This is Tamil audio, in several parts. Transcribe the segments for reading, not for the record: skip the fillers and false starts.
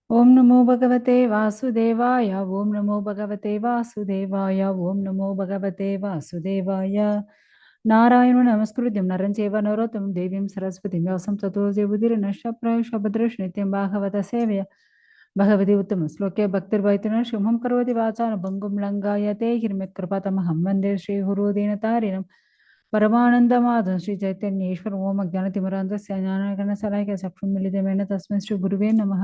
ओम नमो भगवते वासुदेवाय। ओम नमो भगवते वासुदेवाय। ओम नमो भगवते वासुदेवाय। नारायण नमस्कृत्यं नरं चैव नरोत्तमं देवीं सरस्वतीं व्यासं ततो जयमुदीरनश्यप्रायशभद्रश् नित्यं भागवत सेवया भगवती उत्तम श्लोके भक्तिर्वैतुनं शुभं करोति वाचानं भङ्गुं लङ्घयते हिरण्यकृपातमहं वन्दे श्रीगुरुदीनतारिणं परमानन्दमाधवं श्रीचैतन्येश्वर ओम ज्ञानतिमिरान्धस्य ज्ञानगणसलायके चक्षुं मिलितमेन तस्मै श्रीगुरुवे नमः।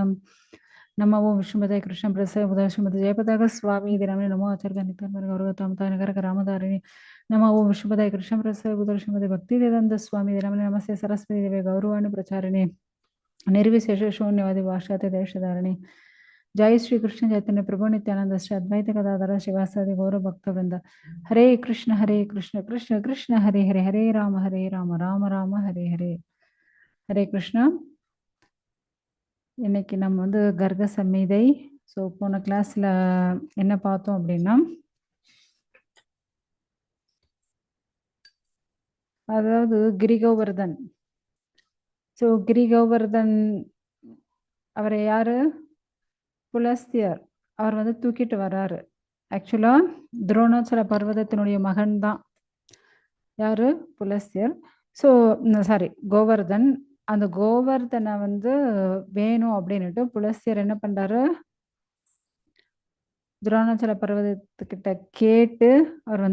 नमो ओं विष्णुपदे कृष्ण प्रसाद उदय श्रीमती जयपताक स्वामी दिनामि नमो आचार्य नित्यानंद गौरवतम तानकर रामधारिणी नमो ओं विष्णुपदे कृष्ण प्रसाद उदय श्रीमती भक्ति वेदांत स्वामी दिनामि नमस्ते सरस्वती देवे गौरवाणी प्रचारिणे निर्विशेष शून्यवादी वाशाते देशधारिणी जय श्री कृष्ण चैतन्य प्रभु नित्यानंद श्री अद्वैत गदाधर शिवासादि गौरव भक्तवृंद हरे कृष्ण कृष्ण कृष्ण हरे हरे हरे राम राम राम हरे हरे हरे कृष्ण। இன்னைக்கு நம்ம கர்க சம்ஹிதை. ஸோ போன கிளாஸ்ல என்ன பார்த்தோம் அப்படின்னா, அதாவது கிரிகோவர்தன். ஸோ கிரிகோவர்தன் அவரை யாரு? புலஸ்தியர். அவர் தூக்கிட்டு வர்றாரு. ஆக்சுவலா துரோணாச்சல பர்வதத்தினுடைய மகன் தான் யாரு? புலஸ்தியர். So sorry Govardhan. அந்த கோவர்தனை வேணும் அப்படின்னுட்டு புலஸ்தியர் என்ன பண்றாரு? துரோணாச்சல பர்வதத்துக்கிட்ட கேட்டு அவர்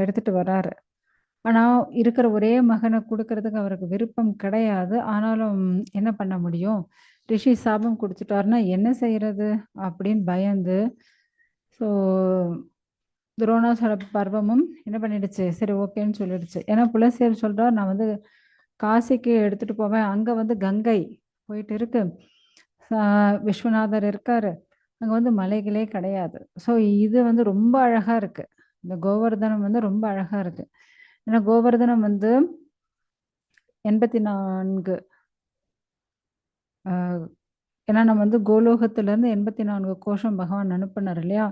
எடுத்துட்டு வர்றாரு. ஆனா இருக்கிற ஒரே மகனை கொடுக்கறதுக்கு அவருக்கு விருப்பம் கிடையாது. ஆனாலும் என்ன பண்ண முடியும்? ரிஷி சாபம் கொடுத்துட்டாருன்னா என்ன செய்யறது அப்படின்னு பயந்து, ஸோ துரோணாச்சல பர்வமும் என்ன பண்ணிடுச்சு, சரி ஓகேன்னு சொல்லிடுச்சு. ஏன்னா புலசேர் சொல்றார், நான் காசிக்கு எடுத்துட்டு போவேன், அங்க கங்கை போயிட்டு இருக்கு, விஸ்வநாதர் இருக்காரு, அங்க மலைகளே கிடையாது. ஸோ இது ரொம்ப அழகா இருக்கு. இந்த கோவர்தனம் ரொம்ப அழகா இருக்கு. ஏன்னா கோவர்தனம் 84 ஏன்னா நம்ம கோலோகத்துல இருந்து 84 கோஷம் பகவான் அனுப்பினார் இல்லையா?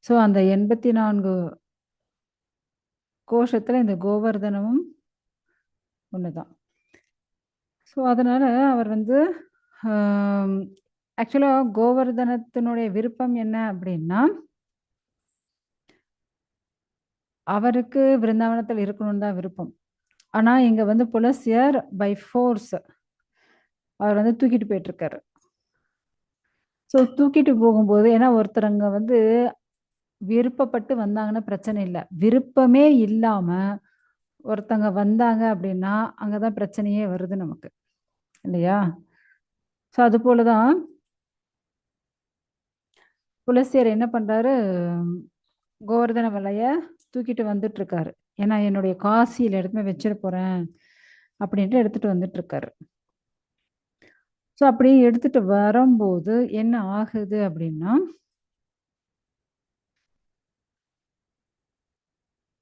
ஸோ அந்த 84 கோஷத்துல இந்த கோவர்தனமும் ஒண்ணுதான். ஸோ அதனால அவர் ஆக்சுவலா கோவர்தனத்தினுடைய விருப்பம் என்ன அப்படின்னா, அவருக்கு விருந்தாவனத்தில் இருக்கணும்னு தான் விருப்பம். ஆனா இங்க புலசியர் பை ஃபோர்ஸ் அவர் தூக்கிட்டு போயிட்டு இருக்காரு. ஸோ தூக்கிட்டு போகும்போது, ஏன்னா ஒருத்தரங்க விருப்பப்பட்டு வந்தாங்கன்னா பிரச்சனை இல்லை, விருப்பமே இல்லாம ஒருத்தங்க வந்தாங்க அப்படின்னா அங்கதான் பிரச்சனையே வருது நமக்கு இல்லையா? ஸோ அது போலதான் புலசியர் என்ன பண்றாரு, கோவர்தன மலைய தூக்கிட்டு வந்துட்டு இருக்காரு. ஏன்னா என்னுடைய காசியில எடுத்துமே வச்சிட போறேன் அப்படின்ட்டு எடுத்துட்டு வந்துட்டு இருக்காரு. ஸோ அப்படி எடுத்துட்டு வரும்போது என்ன ஆகுது அப்படின்னா,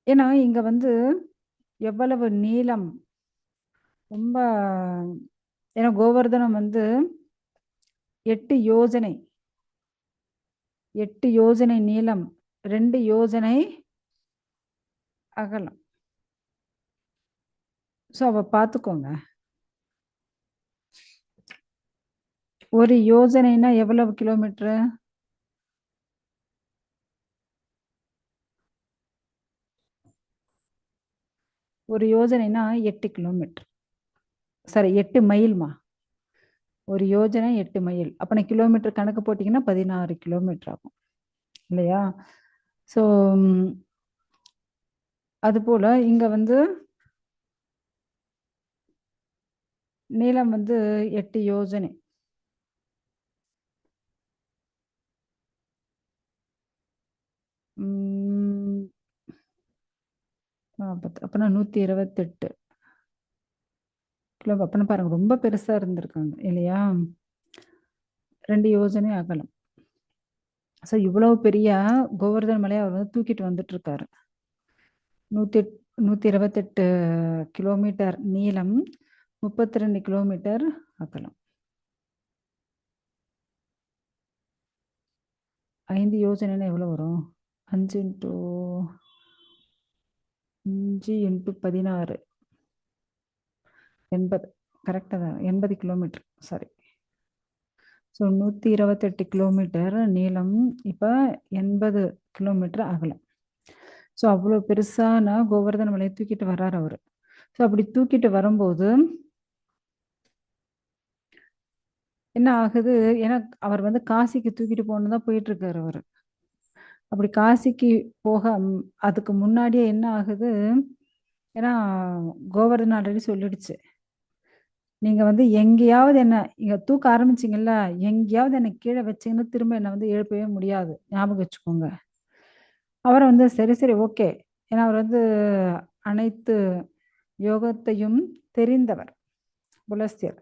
ஏன்னா இங்க எவ்வளவு நீளம் ரொம்ப, ஏன்னா கோவர்தனம் 8 யோஜனை, 8 யோஜனை நீளம், 2 யோஜனை அகலம். ஸோ அவ பார்த்துக்கோங்க, ஒரு யோஜனைனா எவ்வளவு கிலோமீட்டர்? ஒரு யோஜனைனா 8 கிலோமீட்டர், சாரி 8 மைல்மா. ஒரு யோஜனை 8 மைல். அப்போ கிலோமீட்டர் கணக்கு போட்டிங்கன்னா 16 கிலோமீட்டர் ஆகும் இல்லையா? ஸோ அது போல இங்க நீளம் 8 யோஜனை. அப்பனா 128 கிலோ. அப்பனா பாருங்க ரொம்ப பெருசா இருந்திருக்காங்க இல்லையா? 2 யோஜனை அகலம். ஸோ இவ்வளவு பெரிய கோவர்தன மலையை அவர் தூக்கிட்டு வந்துட்டு இருக்காரு. 128 கிலோமீட்டர் நீளம், 32 கிலோமீட்டர் அகலம். 5 யோஜனைன்னா எவ்வளவு வரும்? 5 × 16 80. கரெக்டாக தான், 80 கிலோமீட்டர். சாரி, ஸோ 128 கிலோமீட்டர் நீளம், இப்போ 80 கிலோமீட்டர் அகலம். ஸோ அவ்வளோ பெருசான கோவர்தன மலையை தூக்கிட்டு வர்றாரு அவரு. ஸோ அப்படி தூக்கிட்டு வரும்போது என்ன ஆகுது, ஏன்னா அவர் வந்து காசிக்கு தூக்கிட்டு போகணும் தான் போயிட்டு இருக்காரு அவரு. அப்படி காசிக்கு போக அதுக்கு முன்னாடியே என்ன ஆகுது, ஏன்னா கோவர்தன் ஆல்ரெடி சொல்லிடுச்சு, நீங்க வந்து எங்கேயாவது என்ன இங்க தூக்க ஆரம்பிச்சீங்கல்ல, எங்கேயாவது என்ன கீழே வச்சீங்கன்னா திரும்ப என்ன வந்து எழுப்பவே முடியாது, ஞாபகம் வச்சுக்கோங்க. அவர் வந்து சரி சரி ஓகே, ஏன்னா அவர் வந்து அனைத்து யோகத்தையும் தெரிந்தவர், புலஸ்தியர்.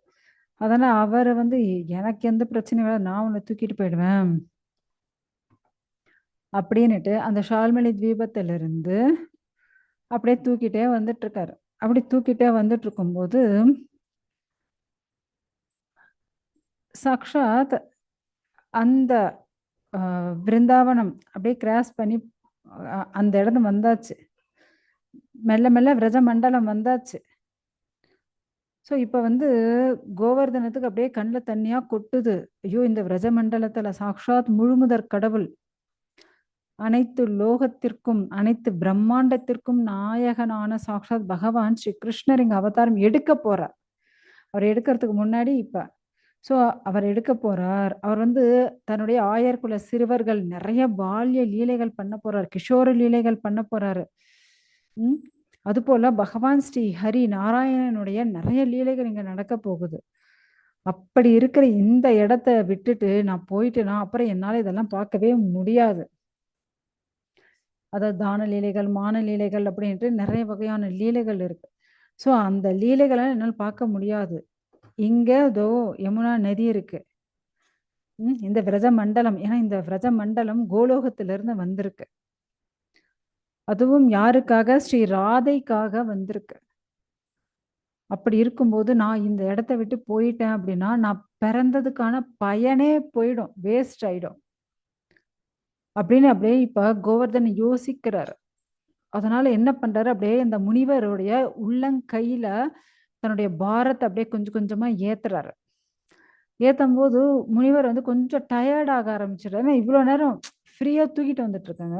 அதனால அவர் வந்து எனக்கு எந்த பிரச்சனையும் இல்லை, நான் உன்னை தூக்கிட்டு போயிடுவேன் அப்படின்னுட்டு அந்த ஷால்மலி தீபத்திலிருந்து அப்படியே தூக்கிட்டே வந்துட்டு இருக்காரு. அப்படி தூக்கிட்டே வந்துட்டு இருக்கும்போது சாக்ஷாத் அந்த பிருந்தாவனம் அப்படியே கிராஸ் பண்ணி அந்த இடம் வந்தாச்சு. மெல்ல மெல்ல விரஜ மண்டலம் வந்தாச்சு. ஸோ இப்போ வந்து கோவர்தனத்துக்கு அப்படியே கண்ணில் தண்ணியா கொட்டுது. ஐயோ, இந்த விரஜ மண்டலத்துல சாக்ஷாத் முழுமுதற் கடவுள், அனைத்து லோகத்திற்கும் அனைத்து பிரம்மாண்டத்திற்கும் நாயகனான சாக்ஷாத் பகவான் ஸ்ரீ கிருஷ்ணர் இங்க அவதாரம் எடுக்க போறார். அவர் எடுக்கிறதுக்கு முன்னாடி இப்ப ஸோ அவர் எடுக்க போறார். அவர் வந்து தன்னுடைய ஆயர்குல சிறுவர்கள் நிறைய பால்ய லீலைகள் பண்ண போறார், கிஷோர லீலைகள் பண்ண போறாரு. அது போல பகவான் ஸ்ரீ ஹரி நாராயணனுடைய நிறைய லீலைகள் இங்க நடக்க போகுது. அப்படி இருக்கிற இந்த இடத்த விட்டுட்டு நான் போயிட்டேன்னா அப்புறம் என்னால இதெல்லாம் பார்க்கவே முடியாது. அதாவது தான லீலைகள், மான லீலைகள் அப்படின்ட்டு நிறைய வகையான லீலைகள் இருக்கு. ஸோ அந்த லீலைகளை என்னால் பார்க்க முடியாது. இங்க இதோ யமுனா நதி இருக்கு. இந்த விரஜ மண்டலம், ஏன்னா இந்த விரஜ மண்டலம் கோலோகத்திலிருந்து வந்திருக்கு. அதுவும் யாருக்காக, ஸ்ரீ ராதைக்காக வந்திருக்கு. அப்படி இருக்கும்போது நான் இந்த இடத்த விட்டு போயிட்டேன் அப்படின்னா நான் பிறந்ததுக்கான பயனே போயிடும், வேஸ்ட் ஆயிடும் அப்படின்னு அப்படியே இப்ப கோவர்தன் யோசிக்கிறாரு. அதனால என்ன பண்றாரு, அப்படியே இந்த முனிவருடைய உள்ளங்கையில தன்னுடைய பாரத்தை அப்படியே கொஞ்சம் கொஞ்சமா ஏத்துறாரு. ஏத்தும் போது முனிவர் வந்து கொஞ்சம் டயர்ட் ஆக ஆரம்பிச்சிடுறாரு. ஏன்னா இவ்வளவு நேரம் ஃப்ரீயா தூக்கிட்டு வந்துட்டு இருக்காங்க.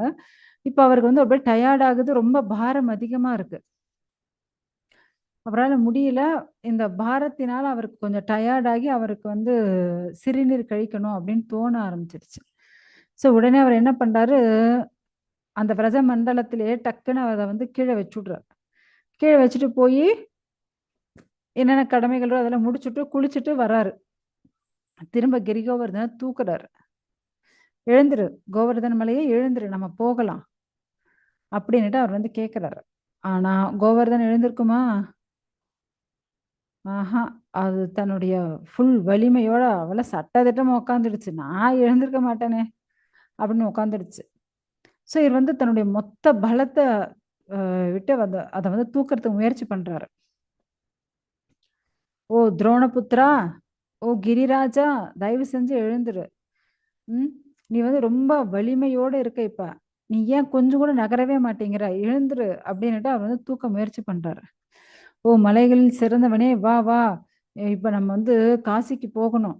இப்ப அவருக்கு வந்து அப்படியே டயர்ட் ஆகுது, ரொம்ப பாரம் அதிகமா இருக்கு. அவரால் முடியல. இந்த பாரத்தினால அவருக்கு கொஞ்சம் டயர்ட் ஆகி அவருக்கு வந்து சிறுநீர் கழிக்கணும் அப்படின்னு தோண ஆரம்பிச்சிருச்சு. ஸோ உடனே அவர் என்ன பண்றாரு, அந்த விரஜ மண்டலத்திலேயே டக்குன்னு அதை வந்து கீழே வச்சுடுறாரு. கீழே வச்சுட்டு போய் என்னென்ன கடமைகளோ அதெல்லாம் முடிச்சுட்டு குளிச்சுட்டு வர்றாரு. திரும்ப கிரிகோவர்தனை தூக்குறாரு. எழுந்துரு கோவர்தன மலையே எழுந்துரு, நம்ம போகலாம் அப்படின்னுட்டு அவர் வந்து கேட்கிறாரு. ஆனா கோவர்தன் எழுந்திருக்குமா? ஆஹா, அது தன்னுடைய ஃபுல் வலிமையோட அவளை சட்டதிட்டமா உட்காந்துடுச்சு. நான் எழுந்திருக்க மாட்டேனே அப்படின்னு உட்காந்துடுச்சு. ஸோ இவர் வந்து தன்னுடைய மொத்த பலத்தை விட்டு வந்து அதை வந்து தூக்கறதுக்கு முயற்சி பண்றாரு. ஓ துரோணபுத்ரா, ஓ கிரிராஜா, தயவு செஞ்சு எழுந்துரு. நீ வந்து ரொம்ப வலிமையோட இருக்க, இப்ப நீ ஏன் கொஞ்சம் கூட நகரவே மாட்டேங்கிற, எழுந்துரு அப்படின்னுட்டு அவர் வந்து தூக்க முயற்சி பண்றாரு. ஓ மலைகளில் சிறந்தவனே, வா வா, இப்ப நம்ம வந்து காசிக்கு போகணும்.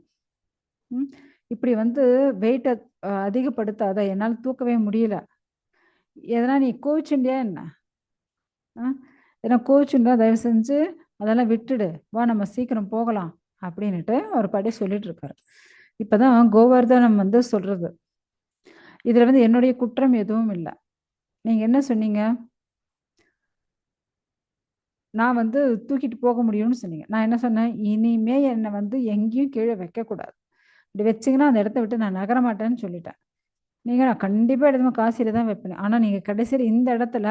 இப்படி வந்து வெயிட்டை அதிகப்படுத்தாத, என்னால் தூக்கவே முடியல. எதனா நீ கோவிச்சுண்டியா என்ன? ஏன்னா கோவிச்சுண்டா தயவு செஞ்சு அதெல்லாம் விட்டுடு, வா நம்ம சீக்கிரம் போகலாம் அப்படின்னுட்டு அவர் பாட்டி சொல்லிட்டு இருக்காரு. இப்பதான் கோவர்தனம் வந்து சொல்றது, இதுல வந்து என்னுடைய குற்றம் எதுவும் இல்லை. நீங்க என்ன சொன்னீங்க, நான் வந்து தூக்கிட்டு போக முடியும்னு சொன்னீங்க. நான் என்ன சொன்னேன், இனிமே என்னை வந்து எங்கேயும் கீழே வைக்கக்கூடாது, இப்படி வச்சிங்கன்னா அந்த இடத்த விட்டு நான் நகர மாட்டேன்னு சொல்லிட்டேன். நீங்கள் நான் கண்டிப்பாக எடுத்து காசியில் தான் வைப்பேன், ஆனால் நீங்கள் கடைசியில் இந்த இடத்துல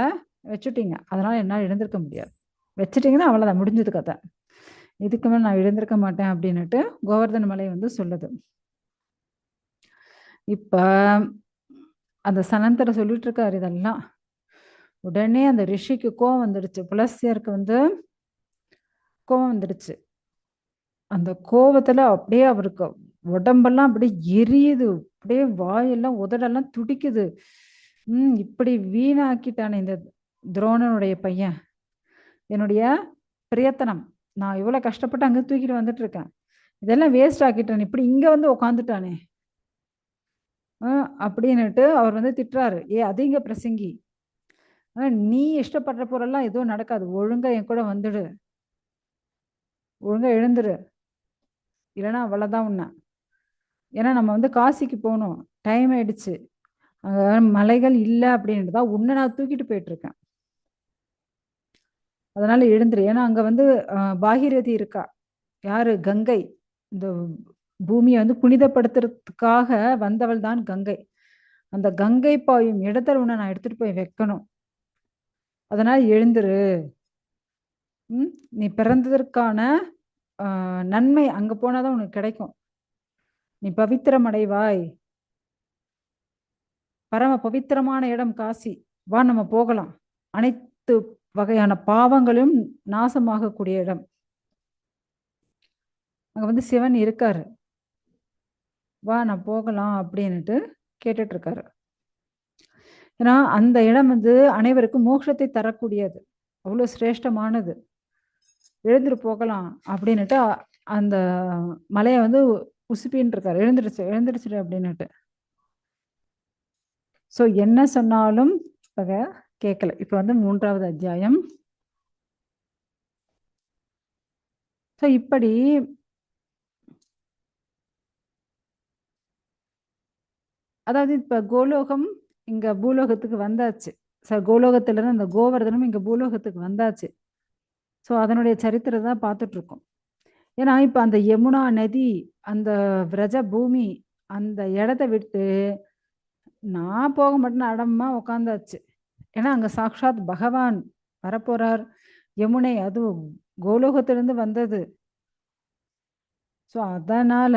வச்சுட்டீங்க, அதனால் என்னால் எழுந்திருக்க முடியாது. வச்சுட்டிங்கன்னா அவ்வளோதான், முடிஞ்சது கதை, இதுக்கு மேலே நான் எழுந்திருக்க மாட்டேன் அப்படின்னுட்டு கோவர்தன மலை வந்து சொல்லுது. இப்போ அந்த சனந்தரை சொல்லிட்டு இருக்காரு இதெல்லாம். உடனே அந்த ரிஷிக்கு கோவம் வந்துடுச்சு, புலஸ்தியருக்கு வந்து கோவம் வந்துடுச்சு. அந்த கோவத்துல அப்படியே அவருக்கு உடம்பெல்லாம் அப்படியே எரியுது, அப்படியே வாயெல்லாம் உதடெல்லாம் துடிக்குது. இப்படி வீணாக்கிட்டானே இந்த துரோணனுடைய பையன், என்னுடைய பிரியத்தனம், நான் இவ்வளவு கஷ்டப்பட்டு அங்க தூக்கிட்டு வந்துட்டு இருக்கேன், இதெல்லாம் வேஸ்ட் ஆக்கிட்டான், இப்படி இங்க வந்து உட்காந்துட்டானே அப்படின்னுட்டு அவர் வந்து திட்டுறாரு. அதிக பிரசங்கி, நீ இஷ்டப்படுற போறெல்லாம் எதுவும் நடக்காது, ஒழுங்கா என் கூட வந்துடு, ஒழுங்கா எழுந்துரு, இல்லைன்னா அவ்வளவுதான் உன்ன. ஏன்னா நம்ம வந்து காசிக்கு போகணும், டைம் ஆயிடுச்சு, அங்க மலைகள் இல்லை அப்படின்ட்டு தான் உன்னை நான் தூக்கிட்டு போயிட்டு இருக்கேன். அதனால எழுந்துரு. ஏன்னா அங்க வந்து பாகீரதி இருக்கா. யாரு? கங்கை. இந்த பூமியை வந்து புனிதப்படுத்துறதுக்காக வந்தவள் தான் கங்கை. அந்த கங்கை பாயும் இடத்துல உன்னை நான் எடுத்துட்டு போய் வைக்கணும். அதனால எழுந்துரு. நீ பிறந்ததற்கான நன்மை அங்க போனாதான் உனக்கு கிடைக்கும். நீ பவித்திரம் அடைவாய். பரம பவித்திரமான இடம் காசி. வா நம்ம போகலாம். அனைத்து வகையான பாவங்களும் நாசமாகக்கூடிய இடம். அங்க வந்து சிவன் இருக்காரு. வா நான் போகலாம் அப்படின்னுட்டு கேட்டுட்டு இருக்காரு. ஏன்னா அந்த இடம் வந்து அனைவருக்கும் மோட்சத்தை தரக்கூடியது, அவ்வளோ சிரேஷ்டமானது. எழுந்துட்டு போகலாம் அப்படின்னுட்டு அந்த மலையை வந்து உசுப்பின்னு இருக்காரு. எழுந்துடுச்சு எழுந்துடுச்சு அப்படின்னுட்டு. ஸோ என்ன சொன்னாலும் கேட்கல. இப்போ வந்து 3வது அத்தியாயம். ஸோ இப்படி அதாவது இப்ப கோலோகம் இங்க பூலோகத்துக்கு வந்தாச்சு. கோலோகத்துல இருந்து அந்த கோவர்தனம் இங்க பூலோகத்துக்கு வந்தாச்சு. ஸோ அதனுடைய சரித்திரம் தான் பார்த்துட்டு இருக்கோம். ஏன்னா இப்ப அந்த யமுனா நதி, அந்த விரஜ பூமி, அந்த இடத்த விட்டு நான் போக மாட்டேன்னு அடமா உட்காந்தாச்சு. ஏன்னா அங்க சாக்ஷாத் பகவான் வரப்போறார். யமுனை அதுவும் கோலோகத்திலிருந்து வந்தது. ஸோ அதனால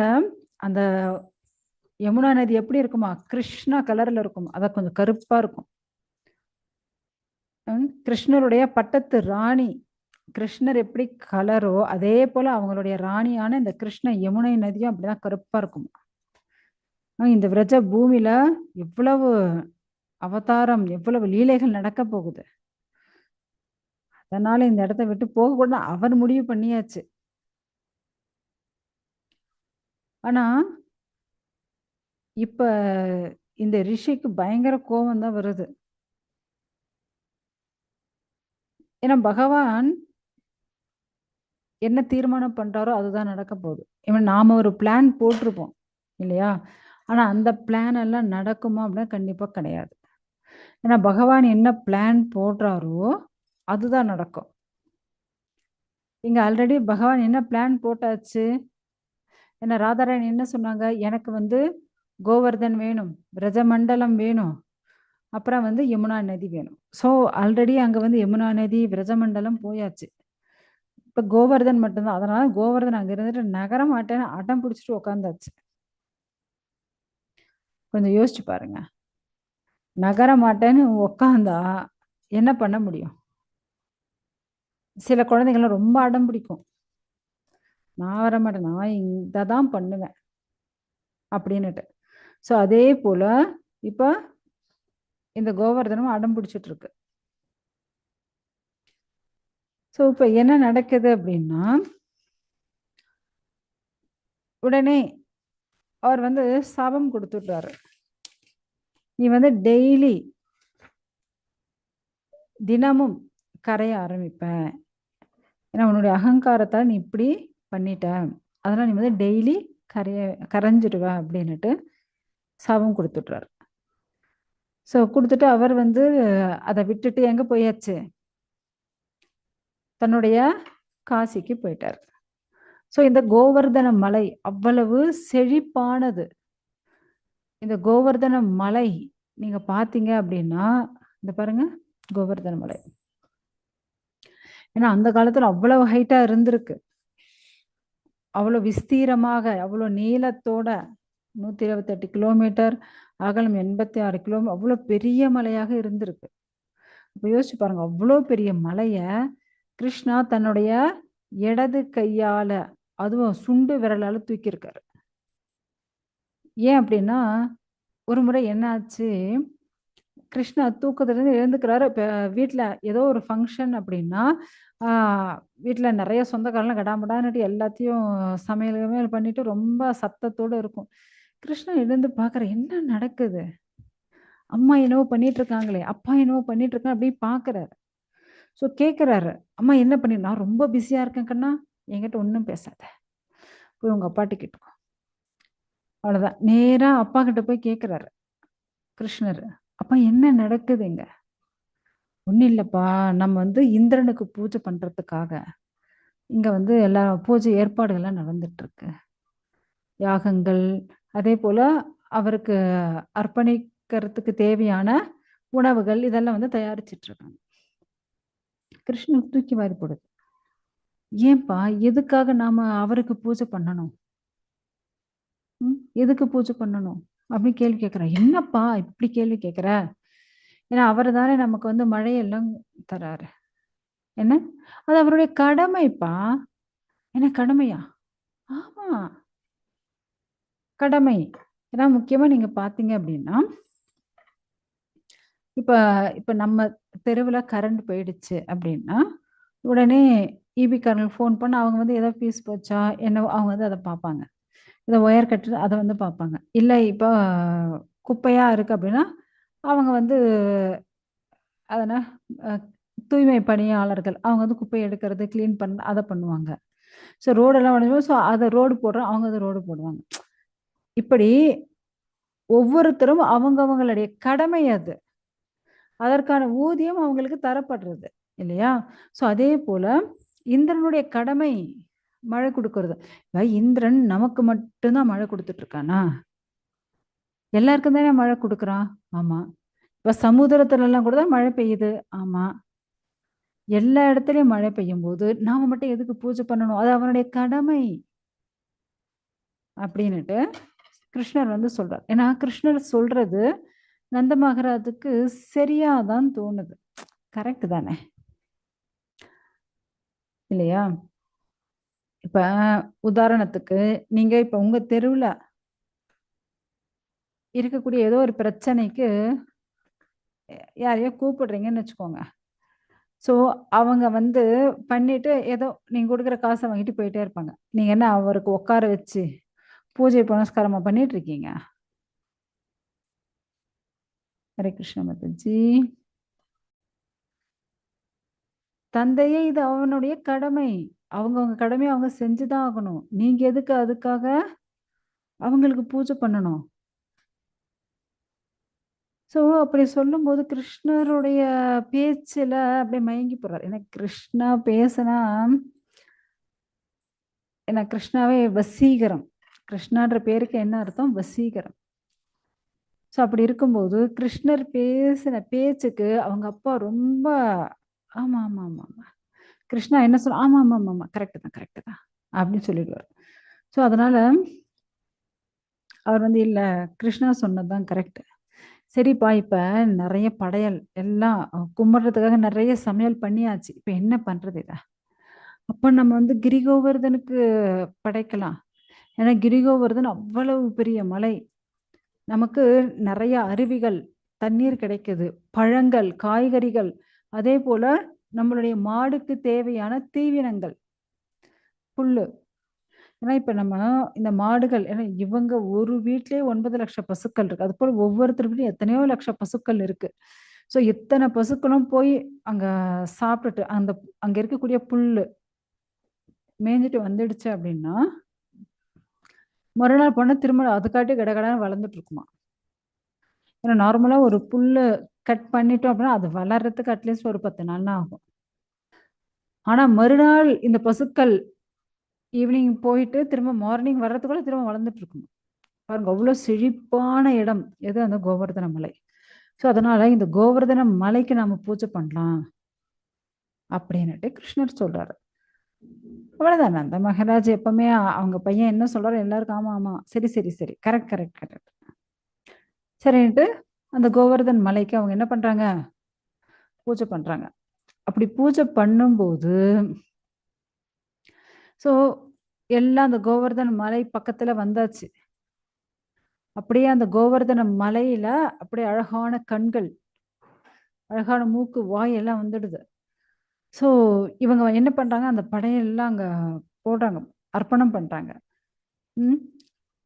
அந்த யமுனா நதி எப்படி இருக்குமா? கிருஷ்ணா கலர்ல இருக்கும், அத கொஞ்சம் கருப்பா இருக்கும். கிருஷ்ணருடைய பட்டத்து ராணி, கிருஷ்ணர் எப்படி கலரோ அதே போல அவங்களுடைய ராணியான இந்த கிருஷ்ண யமுனை நதியும் அப்படிதான் கருப்பா இருக்கும். இந்த விரஜ பூமியில எவ்வளவு அவதாரம், எவ்வளவு லீலைகள் நடக்க போகுது. அதனால இந்த இடத்த விட்டு போக கூட அவர் முடிவு பண்ணியாச்சு. ஆனா இப்ப இந்த ரிஷிக்கு பயங்கர கோபம் தான் வருது. ஏன்னா பகவான் என்ன தீர்மானம் பண்றாரோ அதுதான் நடக்க போகுது. இவன் நாம ஒரு பிளான் போட்டிருப்போம் இல்லையா? ஆனா அந்த பிளான் எல்லாம் நடக்குமா அப்படின்னா கண்டிப்பா கிடையாது. ஏன்னா பகவான் என்ன பிளான் போடுறாரோ அதுதான் நடக்கும். இங்க ஆல்ரெடி பகவான் என்ன பிளான் போட்டாச்சு. ஏன்னா ராதாராணி என்ன சொன்னாங்க? எனக்கு வந்து கோவர்தன் வேணும், விரஜமண்டலம் வேணும், அப்புறம் வந்து யமுனா நதி வேணும். ஸோ ஆல்ரெடி அங்க வந்து யமுனா நதி விரஜமண்டலம் போயாச்சு. இப்ப கோவர்தன் மட்டும்தான். அதனால கோவர்தன் அங்க இருந்துட்டு நகர மாட்டேன்னு அடம் பிடிச்சிட்டு உட்காந்தாச்சு. கொஞ்சம் யோசிச்சு பாருங்க. நகர மாட்டேன்னு உட்காந்தா என்ன பண்ண முடியும்? சில குழந்தைங்களாம் ரொம்ப அடம் பிடிக்கும், நான் வர மாட்டேன், நான் இதை தான் பண்ணுவேன் அப்படின்னுட்டு. ஸோ அதே போல இப்ப இந்த கோவர்தனும் அடம் பிடிச்சிட்டு இருக்கு. ஸோ இப்ப என்ன நடக்குது அப்படின்னா, உடனே அவர் வந்து சாபம் கொடுத்துடுறாரு. நீ வந்து டெய்லி தினமும் கரைய ஆரம்பிப்ப. ஏன்னா உன்னுடைய அகங்காரத்தை நீ இப்படி பண்ணிட்ட, அதனால நீ வந்து டெய்லி கரைஞ்சிடுவ அப்படின்னுட்டு சாபம் கொடுத்துட்றாரு. ஸோ கொடுத்துட்டு அவர் வந்து அதை விட்டுட்டு எங்க போயாச்சு? தன்னுடைய காசிக்கு போயிட்டார். ஸோ இந்த கோவர்தன மலை அவ்வளவு செழிப்பானது. இந்த கோவர்தன மலை நீங்க பாத்தீங்க அப்படின்னா, இந்த பாருங்க கோவர்தன மலை. ஏன்னா அந்த காலத்துல அவ்வளவு ஹைட்டா இருந்திருக்கு, அவ்வளவு விஸ்தீரமாக, அவ்வளவு நீளத்தோட 128 கிலோமீட்டர், அகலம் 86 கிலோமீட்டர், அவ்வளவு பெரிய மலையாக இருந்திருக்கு. இப்ப யோசிச்சு பாருங்க, அவ்வளோ பெரிய மலைய கிருஷ்ணா தன்னுடைய இடது கையால, அதுவும் சுண்டு விரலால தூக்கியிருக்காரு. ஏன் அப்படின்னா ஒரு முறை என்ன ஆச்சு, கிருஷ்ணா தூக்கத்துல இருந்து எழுந்துக்கிறாரு. இப்ப வீட்டுல ஏதோ ஒரு ஃபங்க்ஷன் அப்படின்னா வீட்ல நெறைய சொந்தக்காரலாம் கடாமுடான்னுட்டு எல்லாத்தையும் சமையல் கிமையல் பண்ணிட்டு ரொம்ப சத்தத்தோட இருக்கும். கிருஷ்ணன் எழுந்து பார்க்குறார். என்ன நடக்குது? அம்மா என்னவோ பண்ணிட்டு இருக்காங்களே! அப்பா என்னவோ பண்ணிட்டு இருக்காங்க அப்டின்னு பார்க்குறாரு. ஸோ கேட்குறாரு. அம்மா என்ன பண்ணி நான் ரொம்ப பிஸியா இருக்கேன் கண்ணா. என்கிட்ட ஒண்ணும் பேசாத. போய் உங்க அப்பாட்ட கேட்டுக்கோ. அவ்வளோதான். நேரா அப்பா கிட்ட போய் கேட்குறாரு கிருஷ்ணரு. அப்பா என்ன நடக்குது இங்க? ஒண்ணும் இல்லப்பா. நம்ம இந்திரனுக்கு பூஜை பண்றதுக்காக, இங்க எல்லா பூஜை ஏற்பாடுகள்லாம் நடந்துட்டு இருக்கு. யாகங்கள், அதேபோல அவருக்கு அர்ப்பணிக்கிறதுக்கு தேவையான உணவுகள் இதெல்லாம் தயாரிச்சுட்டு இருக்காங்க. கிருஷ்ணர் தூக்கி வாரி போடுது. ஏன்பா? எதுக்காக நாம அவருக்கு பூஜை பண்ணணும்? எதுக்கு பூஜை பண்ணணும்? அப்படின்னு கேள்வி கேட்கிறா. என்னப்பா இப்படி கேள்வி கேட்கிற? ஏன்னா அவரு தானே நமக்கு மழையெல்லாம் தராரு. என்ன? அது அவருடைய கடமைப்பா. என்ன கடமையா? ஆமா, கடமை. ஏன்னா முக்கியமா நீங்க பார்த்தீங்க அப்படின்னா, இப்ப இப்ப நம்ம தெருவுல கரண்ட் போயிடுச்சு அப்படின்னா, உடனே ஈபிக்காரங்களுக்கு ஃபோன் பண்ணா அவங்க ஏதோ ஃபீஸ் போச்சா என்னவோ அவங்க அத பார்ப்பாங்க. இந்த ஒயர் கட்டு அத பார்ப்பாங்க. இல்ல இப்போ குப்பையா இருக்கு அப்படின்னா, அவங்க அதனா அ தூய்மை பணியாளர்கள் அவங்க குப்பைய எடுக்கிறது, கிளீன் அத பண்ணுவாங்க. ஸோ ரோடெல்லாம் உடைஞ்சு ஸோ அத ரோடு போடுறோம். அவங்க ரோடு போடுவாங்க. இப்படி ஒவ்வொருத்தரும் அவங்கவங்களுடைய கடமை அது. அதற்கான ஊதியம் அவங்களுக்கு தரப்படுறது. இல்லையா? ஸோ அதே போல இந்திரனுடைய கடமை மழை குடுக்குறது. இப்ப இந்திரன் நமக்கு மட்டும் தான் மழை குடுத்துட்டு இருக்கானா? எல்லாருக்கும் தானே மழை குடுக்குறான். ஆமா. இப்ப சமுத்திரத்துலலாம் கூட தான் மழை பெய்யுது. ஆமா. எல்லா இடத்துலயும் மழை பெய்யும்போது, நாம மட்டும் எதுக்கு பூஜை பண்ணணும்? அது அவனுடைய கடமை. அப்படின்னுட்டு கிருஷ்ணர் சொல்றார். ஏன்னா கிருஷ்ணர் சொல்றது நந்த மகாராஜுக்கு சரியா தான் தோணுது. கரெக்ட் தானே? இல்லையா? இப்ப உதாரணத்துக்கு, நீங்க இப்ப உங்க தெருவுல இருக்கக்கூடிய ஏதோ ஒரு பிரச்சனைக்கு யாரையோ கூப்பிடுறீங்கன்னு வச்சுக்கோங்க. ஸோ அவங்க பண்ணிட்டு ஏதோ நீங்க குடுக்குற காச வாங்கிட்டு போயிட்டே இருப்பாங்க. நீங்க என்ன அவருக்கு உட்கார வச்சு பூஜை புனஸ்காரமா பண்ணிட்டு இருக்கீங்க? ஹரே கிருஷ்ண மாதாஜி. தந்தையே இது அவனுடைய கடமை. அவங்கவங்க கடமைய அவங்க செஞ்சு தான் ஆகணும். நீங்க எதுக்கு அதுக்காக அவங்களுக்கு பூஜை பண்ணணும்? ஸோ அப்படி சொல்லும்போது கிருஷ்ணருடைய பேச்சுல அப்படியே மயங்கி போறாரு. எனக்கு கிருஷ்ணா பேசுனா எனக்கு கிருஷ்ணாவே வசீகரம். கிருஷ்ணான்ற பேருக்கு என்ன அர்த்தம்? வசீகரம். ஸோ அப்படி இருக்கும்போது கிருஷ்ணர் பேசின பேச்சுக்கு அவங்க அப்பா ரொம்ப ஆமா, ஆமா, ஆமா, ஆமா. கிருஷ்ணா என்ன சொல்ல ஆமா, ஆமா, ஆமா, ஆமா. கரெக்ட் தான், கரெக்ட் தான். அப்படின்னு சொல்லிடுவாரு. ஸோ அதனால அவர் இல்ல கிருஷ்ணா சொன்னது தான் கரெக்ட். சரிப்பா, இப்ப நெறைய படையல் எல்லாம் கும்பிடுறதுக்காக நெறைய சமையல் பண்ணியாச்சு. இப்ப என்ன பண்றது இத? அப்ப நம்ம கிரிகோவர்தனுக்கு படைக்கலாம். ஏன்னா கிரிகோவர்தன் அவ்வளவு பெரிய மலை. நமக்கு நெறைய அருவிகள், தண்ணீர் கிடைக்குது. பழங்கள், காய்கறிகள், அதேபோல நம்மளுடைய மாடுக்கு தேவையான தீவனங்கள், புல்லு. ஏன்னா இப்ப நம்ம இந்த மாடுகள் ஏன்னா இவங்க ஒரு வீட்லயே 9,00,000 பசுக்கள் இருக்கு. அதுபோல ஒவ்வொருத்தர் வீட்லயும் எத்தனையோ லட்சம் பசுக்கள் இருக்கு. ஸோ இத்தன பசுக்களும் போய் அங்க சாப்பிட்டுட்டு அங்க இருக்கக்கூடிய புல்லு மேய்ஞ்சுட்டு வந்துடுச்சு அப்படின்னா, மறுநாள் போனா திரும்ப அதுக்காட்டி கடகடன்னு வளர்ந்துட்டு இருக்குமாம். ஏன்னா நார்மலா ஒரு புல்லு கட் பண்ணிட்டோம் அப்படின்னா, அது வளர்றதுக்கு அட்லீஸ்ட் ஒரு 10 நாள்னா ஆகும். ஆனா மறுநாள் இந்த பசுக்கள் ஈவினிங் போயிட்டு திரும்ப மார்னிங் வர்றதுக்குள்ள திரும்ப வளர்ந்துட்டு இருக்கும். பாருங்க அவ்வளோ செழிப்பான இடம் எது அந்த கோவர்தன மலை. ஸோ அதனால இந்த கோவர்தன மலைக்கு நாம பூஜை பண்ணலாம் அப்படின்னுட்டு கிருஷ்ணர் சொல்றாரு. அவ்வளவுதான் அந்த மகாராஜ் எப்பவுமே அவங்க பையன் என்ன சொல்றாரோ எல்லாருக்கும் ஆமா ஆமா சரி சரி சரி கரெக்ட் கரெக்ட் கரெக்ட் சரின்ட்டு அந்த கோவர்தன் மலைக்கு அவங்க என்ன பண்றாங்க? பூஜை பண்றாங்க. அப்படி பூஜை பண்ணும்போது ஸோ எல்லாம் அந்த கோவர்தன் மலை பக்கத்துல வந்தாச்சு. அப்படியே அந்த கோவர்தன மலையில அப்படியே அழகான கண்கள், அழகான மூக்கு, வாய் எல்லாம் வந்துடுது. ஸோ இவங்க என்ன பண்றாங்க, அந்த படையெல்லாம் அங்க போடுறாங்க. அர்ப்பணம் பண்றாங்க. ம்.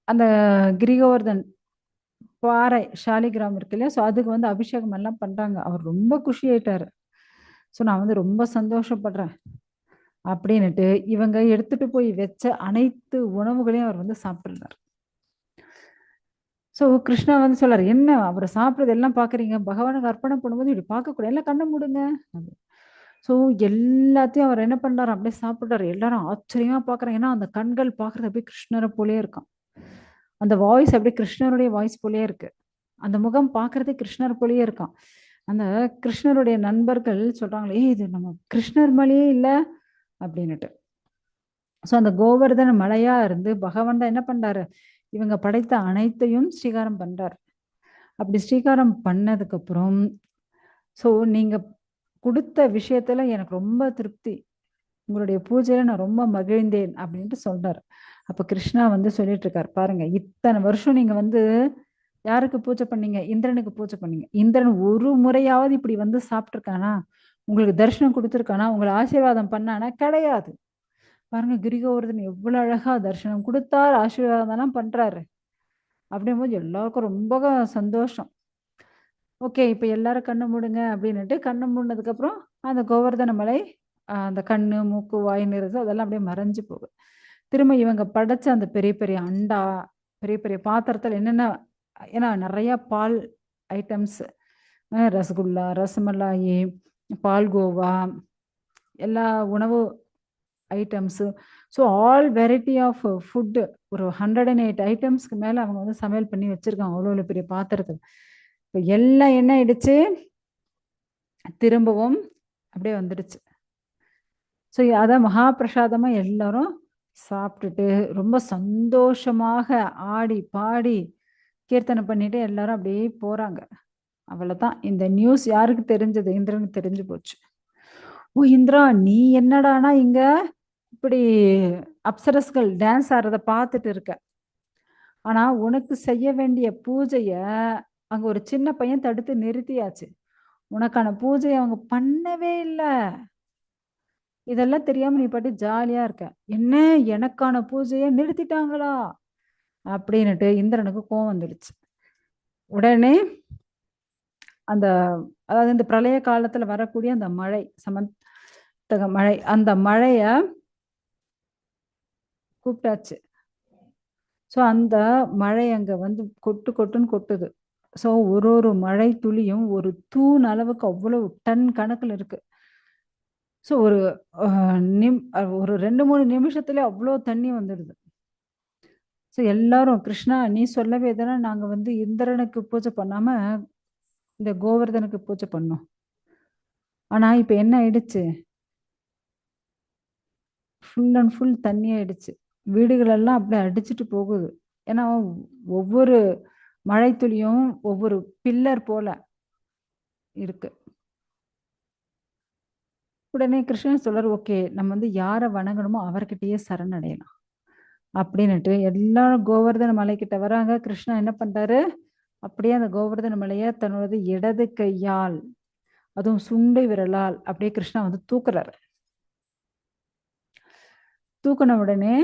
அந்த கிரிகோவர்தன் பாறை ஷாலிகிராம் இருக்கு இல்லையா? ஸோ அதுக்கு வந்து அபிஷேகம் எல்லாம் பண்றாங்க. அவர் ரொம்ப குஷி ஆயிட்டாரு. ஸோ நான் வந்து ரொம்ப சந்தோஷப்படுறேன் அப்படின்னுட்டு இவங்க எடுத்துட்டு போய் வச்ச அனைத்து உணவுகளையும் அவர் வந்து சாப்பிட்டுறாரு. ஸோ கிருஷ்ணா வந்து சொல்றாரு, என்ன அவரை சாப்பிட்றது எல்லாம் பார்க்குறீங்க, பகவானுக்கு அர்ப்பணம் பண்ணும்போது இப்படி பார்க்கக்கூடாது, எல்லாம் கண்ணை மூடுங்க. ஸோ எல்லாத்தையும் அவர் என்ன பண்றாரு, அப்படியே சாப்பிடுறாரு. எல்லாரும் ஆச்சரியமா பார்க்குறாங்க. ஏன்னா அந்த கண்கள் பார்க்குறது அப்படியே கிருஷ்ணரை போலயே இருக்கான். அந்த வாய்ஸ் அப்படியே கிருஷ்ணருடைய வாய்ஸ் போலயே இருக்கு. அந்த முகம் பார்க்கறதே கிருஷ்ணர் போலயே இருக்கான். அந்த கிருஷ்ணருடைய நண்பர்கள் சொல்றாங்களே, "ஏய் இது நம்ம கிருஷ்ணர் மாரியே இல்ல" அப்படின்னுட்டு. ஸோ அந்த கோவர்தன மலையா இருந்து பகவான் தான் என்ன பண்றாரு, இவங்க படைத்த அனைத்தையும் ஸ்ரீகாரம் பண்றாரு. அப்படி ஸ்ரீகாரம் பண்ணதுக்கப்புறம், ஸோ நீங்க குடுத்த விஷயத்துல எனக்கு ரொம்ப திருப்தி. உங்களுடைய பூஜையில நான் ரொம்ப மகிழ்ந்தேன் அப்படின்ட்டு சொல்றாரு. அப்ப கிருஷ்ணா வந்து சொல்லிட்டு இருக்காரு, பாருங்க இத்தனை வருஷம் நீங்க வந்து யாருக்கு பூஜை பண்ணீங்க? இந்திரனுக்கு பூஜை பண்ணீங்க. இந்திரன் ஒரு முறையாவது இப்படி வந்து சாப்பிட்டுருக்கானா? உங்களுக்கு தரிசனம் குடுத்துருக்கானா? உங்கள ஆசீர்வாதம் பண்ணானா? கிடையாது. பாருங்க கிரிகோவர்தன் எவ்வளவு அழகா தரிசனம் குடுத்தார், ஆசீர்வாதம்லாம் பண்றாரு. அப்படிங்கும்போது எல்லாருக்கும் ரொம்ப சந்தோஷம். ஓகே, இப்ப எல்லாரும் கண்ண மூடுங்க அப்படின்னுட்டு கண்ண மூடுனதுக்கப்புறம் அந்த கோவர்தன மலை அந்த கண்ணு, மூக்கு, வாய்ன்னு இருக்கு அதெல்லாம் அப்படியே மறைஞ்சு போகுது. திரும்ப இவங்க படைச்ச அந்த பெரிய பெரிய அண்டா, பெரிய பெரிய பாத்திரத்துல என்னென்ன ஏன்னா நெறைய பால் ஐட்டம்ஸ் ரசகுல்லா, ரசமலாயி, பால்கோவா, எல்லா உணவு items. So all variety of food ஒரு 108 ஐட்டம்ஸ்க்கு மேல அவங்க வந்து சமையல் பண்ணி வச்சிருக்காங்க. அவ்வளோ பெரிய பாத்திரத்துல. இப்ப எல்லாம் என்ன ஆயிடுச்சு? திரும்பவும் அப்படியே வந்துடுச்சு. ஸோ அத மகா பிரசாதமா எல்லாரும் சாப்பிட்டுட்டு, ரொம்ப சந்தோஷமாக ஆடி, பாடி, கீர்த்தனை பண்ணிட்டு எல்லாரும் அப்படியே போறாங்க. அவ்வளதான். இந்த நியூஸ் யாருக்கு தெரிஞ்சது? இந்திரனுக்கு தெரிஞ்சு போச்சு. "ஓ இந்திரா! நீ என்னடான்னா இங்க இப்படி அப்சரஸ்கள் டான்ஸ் ஆடுறத பார்த்துட்டு இருக்க. ஆனா உனக்கு செய்ய வேண்டிய பூஜைய அங்க ஒரு சின்ன பையன் தடுத்து நிறுத்தியாச்சு. உனக்கான பூஜைய அவங்க பண்ணவே இல்ல. இதெல்லாம் தெரியாம நீ பாட்டுக்கு ஜாலியா இருக்க. என்ன எனக்கான பூஜைய நிறுத்திட்டாங்களா? அப்படின்னுட்டு இந்திரனுக்கு கோவம் வந்துடுச்சு. உடனே அந்த அதாவது இந்த பிரளய காலத்துல வரக்கூடிய அந்த மழை, சமந்தக மழை, அந்த மழைய கூப்பிட்டாச்சு. ஸோ அந்த மழை அங்க வந்து கொட்டு கொட்டுன்னு கொட்டுது. ஸோ ஒரு ஒரு மழை துளியும் ஒரு தூண் அளவுக்கு அவ்வளவு டன் கணக்குல இருக்கு. ஸோ ஒரு அ ஒரு 2, 3 நிமிஷத்துல அவ்ளோ தண்ணி வந்துடுது. ஸோ எல்லாரும் கிருஷ்ணா நீ சொல்லவே தானே நாங்க வந்து இந்திரனுக்கு பூஜை பண்ணாம இந்த கோவர்தனுக்கு பூஜை பண்ணோம். ஆனா இப்ப என்ன ஆயிடுச்சு? ஃபுல் அண்ட் ஃபுல் தண்ணி ஆயிடுச்சு. வீடுகள் எல்லாம் அப்படியே அடிச்சிட்டு போகுது. ஏன்னா ஒவ்வொரு மழை துளியும் ஒவ்வொரு பில்லர் போல இருக்கு. உடனே கிருஷ்ணன் சொல்றாரு, ஓகே நம்ம வந்து யார வணங்கணுமோ அவர்கிட்டயே சரணடையலாம். அப்படின்னுட்டு எல்லாரும் கோவர்தன மலைக்கிட்ட வராங்க. கிருஷ்ணா என்ன பண்றாரு? அப்படியே அந்த கோவர்தன மலைய தன்னோட இடது கையால், அதுவும் சுண்டை விரலால் அப்படியே கிருஷ்ணா வந்து தூக்குறாரு. தூக்குன உடனே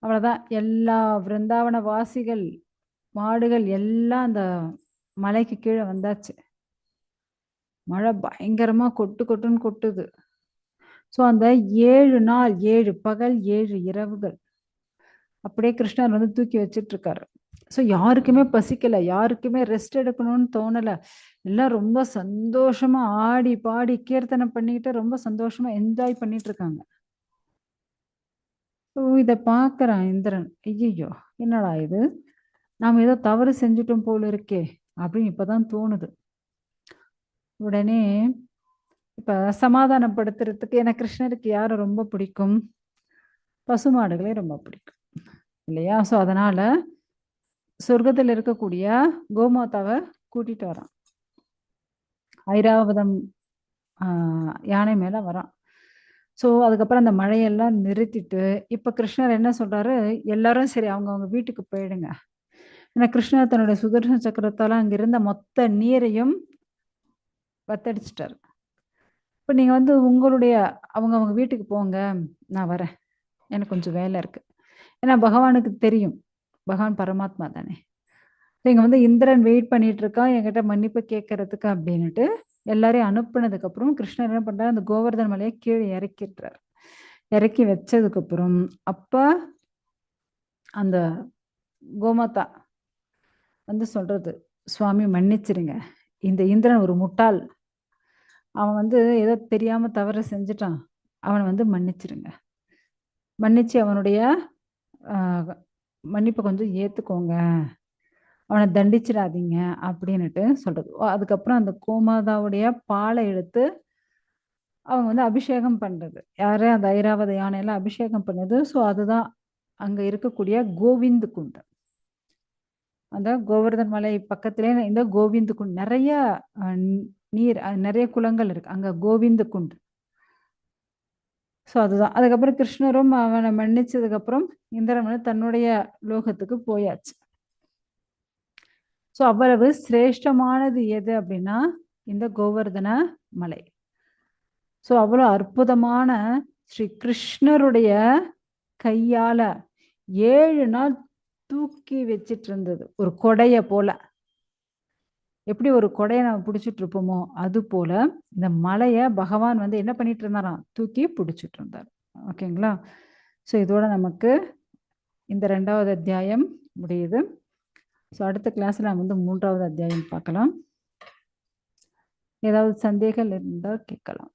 அவ்வளவுதான். எல்லா விருந்தாவன வாசிகள், மாடுகள் எல்லாம் அந்த மலைக்கு கீழ வந்தாச்சு. மழை பயங்கரமா கொட்டு கொட்டுன்னு கொட்டுது. ஸோ அந்த 7 நாள், 7 பகல், 7 இரவுகள் அப்படியே கிருஷ்ணர் வந்து தூக்கி வச்சுட்டு இருக்காரு. ஸோ யாருக்குமே பசிக்கல, யாருக்குமே ரெஸ்ட் எடுக்கணும்னு தோணல. எல்லாம் ரொம்ப சந்தோஷமா ஆடி, பாடி, கீர்த்தனை பண்ணிக்கிட்டு ரொம்ப சந்தோஷமா என்ஜாய் பண்ணிட்டு இருக்காங்க. ஸோ இத பார்க்குறான் இந்திரன். ஐயையோ! என்னடா இது? நாம ஏதோ தவறு செஞ்சுட்டோம் போல இருக்கே! அப்படின்னு இப்பதான் தோணுது. உடனே இப்ப சமாதானப்படுத்துறதுக்கு ஏன்னா கிருஷ்ணருக்கு யார ரொம்ப பிடிக்கும்? பசுமாடுகளே ரொம்ப பிடிக்கும். இல்லையா? ஸோ அதனால சொர்க்கத்துல இருக்கக்கூடிய கோமாதாவ கூட்டிட்டு வரான். ஐராவதம் ஆ யானை மேல வரான். ஸோ அதுக்கப்புறம் அந்த மழையெல்லாம் நிறுத்திட்டு, இப்ப கிருஷ்ணர் என்ன சொல்றாரு, எல்லாரும் சரி அவங்கவங்க வீட்டுக்கு போயிடுங்க. ஏன்னா கிருஷ்ணர் தன்னுடைய சுதர்சன சக்கரத்தால அங்க இருந்த மொத்த நீரையும் வத்தடிச்சுட்டாரு. இப்போ நீங்கள் வந்து உங்களுடைய அவங்க வீட்டுக்கு போங்க, நான் வரேன், எனக்கு கொஞ்சம் வேலை இருக்குது. ஏன்னா பகவானுக்கு தெரியும், பகவான் பரமாத்மா தானே. நீங்கள் வந்து இந்திரன் வெயிட் பண்ணிட்டு இருக்கான் என்கிட்ட மன்னிப்பு கேட்கறதுக்கு அப்படின்னுட்டு எல்லாரையும் அனுப்புனதுக்கப்புறம் கிருஷ்ணர் என்ன பண்ணுறாரு, அந்த கோவர்தன மலையை கீழே இறக்கிடுறார். இறக்கி வச்சதுக்கப்புறம் அப்போ அந்த கோமாதா வந்து சொல்கிறது, சுவாமி மன்னிச்சிருங்க, இந்த இந்திரன் ஒரு முட்டாள், அவன் வந்து ஏதோ தெரியாமல் தவறு செஞ்சுட்டான், அவனை வந்து மன்னிச்சிருங்க, மன்னிச்சு அவனுடைய மன்னிப்பை கொஞ்சம் ஏற்றுக்கோங்க, அவனை தண்டிச்சிடாதீங்க அப்படின்னுட்டு சொல்கிறது. அதுக்கப்புறம் அந்த கோமாதாவுடைய பாலை எடுத்து அவங்க வந்து அபிஷேகம் பண்ணுறது, யார் அந்த ஐராவத யானையெல்லாம் அபிஷேகம் பண்ணுது. ஸோ அதுதான் அங்கே இருக்கக்கூடிய கோவிந்த் குண்ட். அந்த கோவர்தன் மலை பக்கத்திலே இந்த கோவிந்த் குண்ட் நிறைய நீர், நிறைய குளங்கள் இருக்கு அங்கே கோவிந்த் குண்ட். ஸோ அதுதான். அதுக்கப்புறம் கிருஷ்ணரும் அவனை மன்னிச்சதுக்கப்புறம் இந்திரன் வந்து தன்னுடைய லோகத்துக்கு போயாச்சு. ஸோ அவ்வளவு சிரேஷ்டமானது எது அப்படின்னா இந்த கோவர்தன மலை. ஸோ அவ்வளோ அற்புதமான ஸ்ரீ கிருஷ்ணருடைய கையால 7 நாள் தூக்கி வச்சிட்டு இருந்தது, ஒரு கொடைய போல. எப்படி ஒரு கொடையை நம்ம பிடிச்சிட்டு இருப்போமோ அது போல இந்த மலையை பகவான் வந்து என்ன பண்ணிட்டு இருந்தாராம், தூக்கி பிடிச்சிட்டு இருந்தார். ஓகேங்களா? ஸோ இதோட நமக்கு இந்த 2வது அத்தியாயம் முடியுது. ஸோ அடுத்த கிளாஸ்ல நம்ம வந்து 3வது அத்தியாயம் பார்க்கலாம். ஏதாவது சந்தேகம் இருந்தால் கேட்கலாம்.